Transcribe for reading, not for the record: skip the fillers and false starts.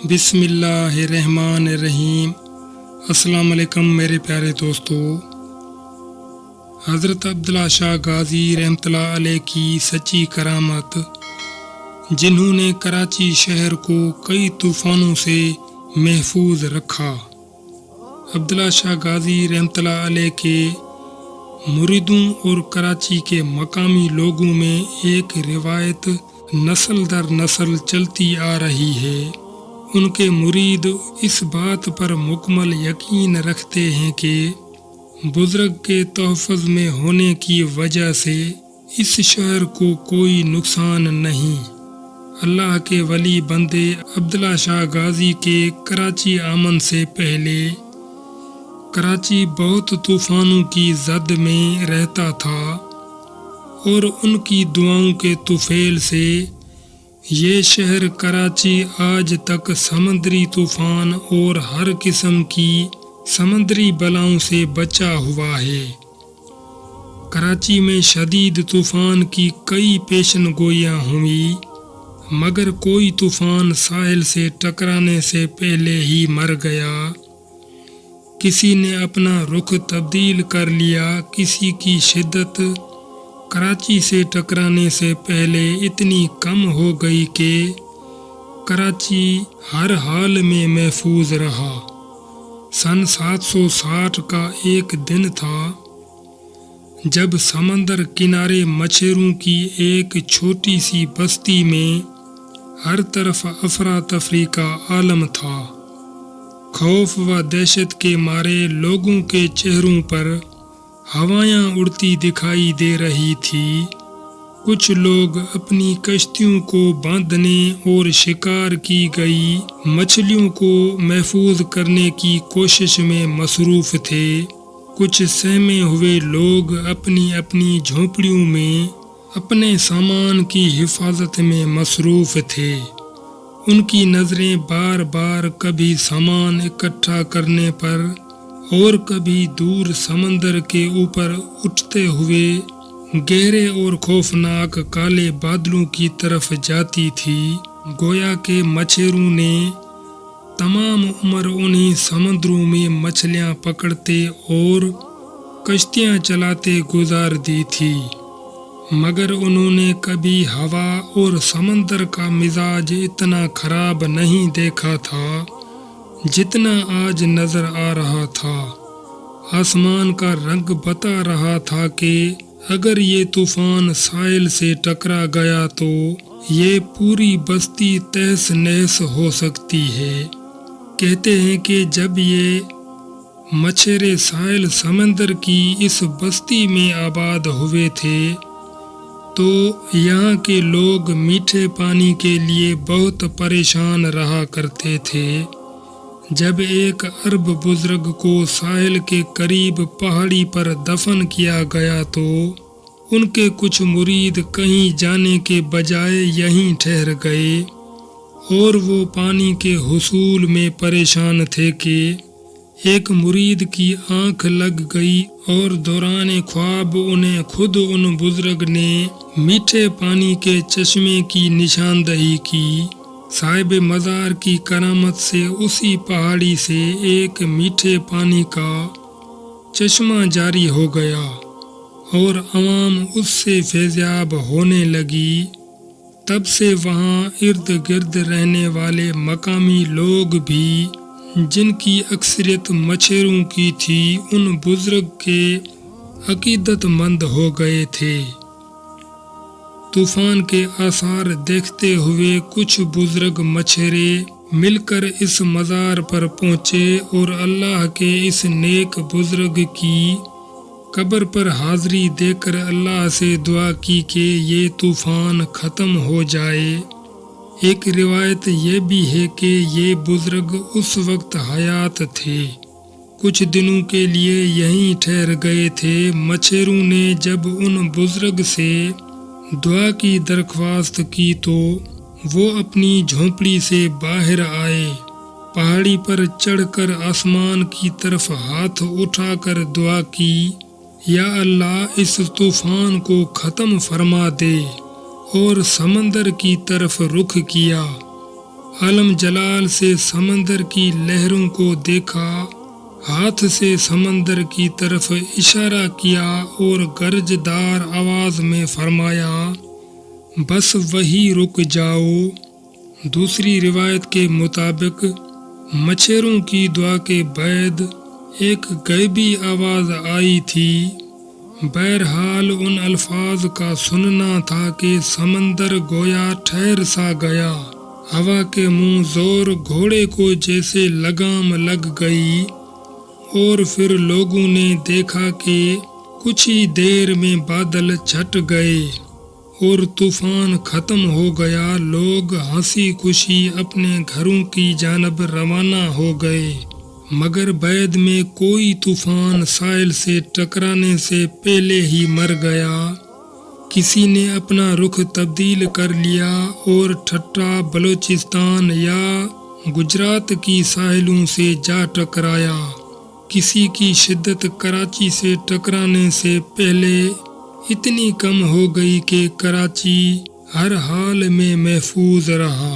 بسم اللہ الرحمن الرحیم۔ السلام علیکم میرے پیارے دوستو۔ حضرت عبداللہ شاہ غازی رحمۃ اللہ علیہ کی سچی کرامت، جنہوں نے کراچی شہر کو کئی طوفانوں سے محفوظ رکھا۔ عبداللہ شاہ غازی رحمۃ اللہ علیہ کے مریدوں اور کراچی کے مقامی لوگوں میں ایک روایت نسل در نسل چلتی آ رہی ہے۔ ان کے مرید اس بات پر مکمل یقین رکھتے ہیں کہ بزرگ کے تحفظ میں ہونے کی وجہ سے اس شہر کو کوئی نقصان نہیں۔ اللہ کے ولی بندے عبداللہ شاہ غازی کے کراچی آمن سے پہلے کراچی بہت طوفانوں کی زد میں رہتا تھا، اور ان کی دعاؤں کے طفیل سے یہ شہر کراچی آج تک سمندری طوفان اور ہر قسم کی سمندری بلاؤں سے بچا ہوا ہے۔ کراچی میں شدید طوفان کی کئی پیشن گوئیاں ہوئیں، مگر کوئی طوفان ساحل سے ٹکرانے سے پہلے ہی مر گیا۔ کسی نے اپنا رخ تبدیل کر لیا، کسی کی شدت کراچی سے ٹکرانے سے پہلے اتنی کم ہو گئی کہ کراچی ہر حال میں محفوظ رہا۔ سن 760 کا ایک دن تھا جب سمندر کنارے مچھروں کی ایک چھوٹی سی بستی میں ہر طرف افراتفری کا عالم تھا۔ خوف و دہشت کے مارے لوگوں کے چہروں پر ہوائیاں اڑتی دکھائی دے رہی تھی۔ کچھ لوگ اپنی کشتیوں کو باندھنے اور شکار کی گئی مچھلیوں کو محفوظ کرنے کی کوشش میں مصروف تھے۔ کچھ سہمے ہوئے لوگ اپنی اپنی جھونپڑیوں میں اپنے سامان کی حفاظت میں مصروف تھے۔ ان کی نظریں بار بار کبھی سامان اکٹھا کرنے پر اور کبھی دور سمندر کے اوپر اٹھتے ہوئے گہرے اور خوفناک کالے بادلوں کی طرف جاتی تھی، گویا کہ مچھروں نے تمام عمر انہیں سمندروں میں مچھلیاں پکڑتے اور کشتیاں چلاتے گزار دی تھی، مگر انہوں نے کبھی ہوا اور سمندر کا مزاج اتنا خراب نہیں دیکھا تھا جتنا آج نظر آ رہا تھا۔ آسمان کا رنگ بتا رہا تھا کہ اگر یہ طوفان ساحل سے ٹکرا گیا تو یہ پوری بستی تہس نہس ہو سکتی ہے۔ کہتے ہیں کہ جب یہ مچھرے ساحل سمندر کی اس بستی میں آباد ہوئے تھے تو یہاں کے لوگ میٹھے پانی کے لیے بہت پریشان رہا کرتے تھے۔ جب ایک عرب بزرگ کو ساحل کے قریب پہاڑی پر دفن کیا گیا تو ان کے کچھ مرید کہیں جانے کے بجائے یہیں ٹھہر گئے، اور وہ پانی کے حصول میں پریشان تھے کہ ایک مرید کی آنکھ لگ گئی، اور دوران خواب انہیں خود ان بزرگ نے میٹھے پانی کے چشمے کی نشاندہی کی۔ صاحب مزار کی کرامت سے اسی پہاڑی سے ایک میٹھے پانی کا چشمہ جاری ہو گیا، اور عوام اس سے فیضیاب ہونے لگی۔ تب سے وہاں ارد گرد رہنے والے مقامی لوگ بھی، جن کی اکثریت مچھروں کی تھی، ان بزرگ کے عقیدت مند ہو گئے تھے۔ طوفان کے آثار دیکھتے ہوئے کچھ بزرگ مچھرے مل کر اس مزار پر پہنچے اور اللہ کے اس نیک بزرگ کی قبر پر حاضری دے کر اللہ سے دعا کی کہ یہ طوفان ختم ہو جائے۔ ایک روایت یہ بھی ہے کہ یہ بزرگ اس وقت حیات تھے، کچھ دنوں کے لیے یہیں ٹھہر گئے تھے۔ مچھروں نے جب ان بزرگ سے دعا کی درخواست کی تو وہ اپنی جھونپڑی سے باہر آئے، پہاڑی پر چڑھ کر آسمان کی طرف ہاتھ اٹھا کر دعا کی، یا اللہ اس طوفان کو ختم فرما دے، اور سمندر کی طرف رخ کیا۔ عالم جلال سے سمندر کی لہروں کو دیکھا، ہاتھ سے سمندر کی طرف اشارہ کیا اور گرجدار آواز میں فرمایا، بس وہی رک جاؤ۔ دوسری روایت کے مطابق مچھیروں کی دعا کے بعد ایک غیبی آواز آئی تھی۔ بہرحال ان الفاظ کا سننا تھا کہ سمندر گویا ٹھہر سا گیا، ہوا کے منہ زور گھوڑے کو جیسے لگام لگ گئی، اور پھر لوگوں نے دیکھا کہ کچھ ہی دیر میں بادل چھٹ گئے اور طوفان ختم ہو گیا۔ لوگ ہنسی خوشی اپنے گھروں کی جانب روانہ ہو گئے، مگر بعد میں کوئی طوفان ساحل سے ٹکرانے سے پہلے ہی مر گیا۔ کسی نے اپنا رخ تبدیل کر لیا اور ٹھٹا بلوچستان یا گجرات کی ساحلوں سے جا ٹکرایا۔ کسی کی شدت کراچی سے ٹکرانے سے پہلے اتنی کم ہو گئی کہ کراچی ہر حال میں محفوظ رہا۔